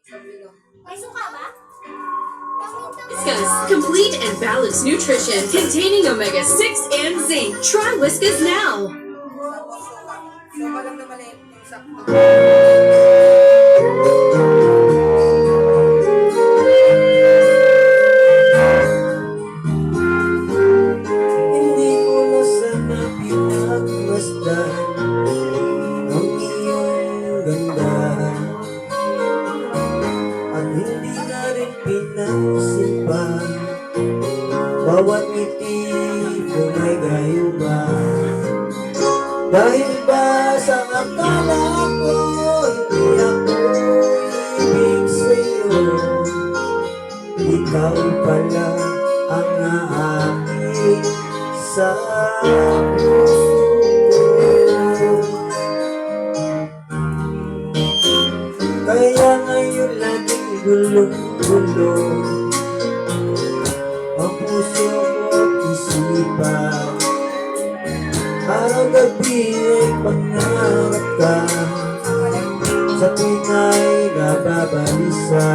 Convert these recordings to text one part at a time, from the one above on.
May suka ba? Whiskas, complete and balanced nutrition containing omega-6 and zinc. Try Whiskas now. Suka lang na maliit yung sakto. Hindi ko na sana pinagmasdan ang iyong ganda, at hindi na rin pinagsipan bawat ngiti ko may gayuma. Dahil ba sa akala ko hindi ako ibig sa'yo, ikaw pala ang aking sa puso. Kaya ngayon laging gulong-gulong ang puso ko at isipan. Araw-gabi ay pangarap ka, sa tuwing ay nababalisa.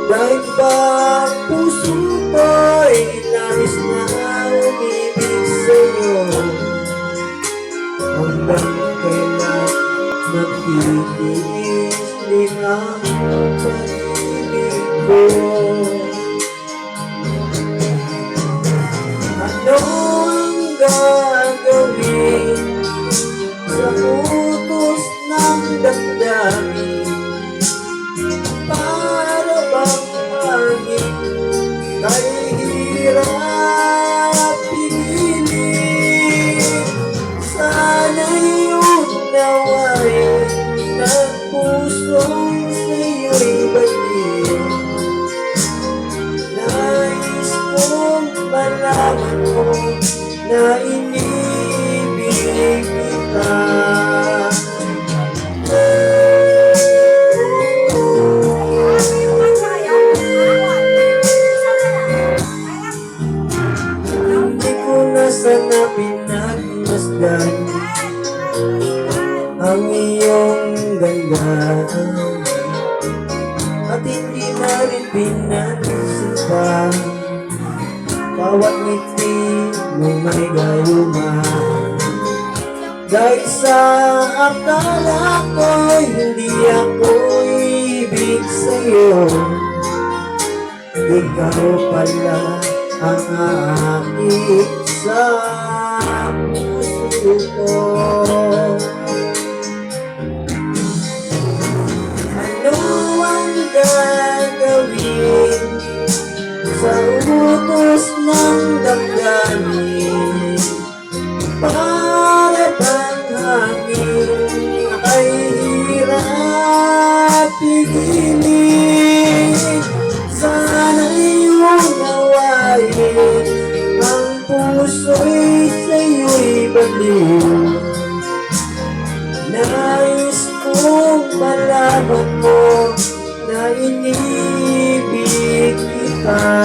Dahil ba ang puso ko'y nais na umibig sa'yo, hanggang kailan magtitiis din ang pag-ibig ko. Ano ang gagawin sa utos ng damdamin? Para bang hangin kay hirap pigilin? Sana'y unawain ng pusong sa'yo'y baliw. Nais kong malaman mo na inibig kita. Hindi ko na sana pinagmasdan ang iyong ganda, at hindi na rin pinagsipan bawat ngiti mo may gayuma. Dahil sa akala ko hindi ako ibig sa'yo, ikaw pala ang aking sa puso ko. Ano ang gagawin sa utos ng damdamin? Para bang hangin ay hirap pigilin? Sana'y unawain ang puso'y sa'yo'y baliw. Nais kong malaman mo na inibig kita.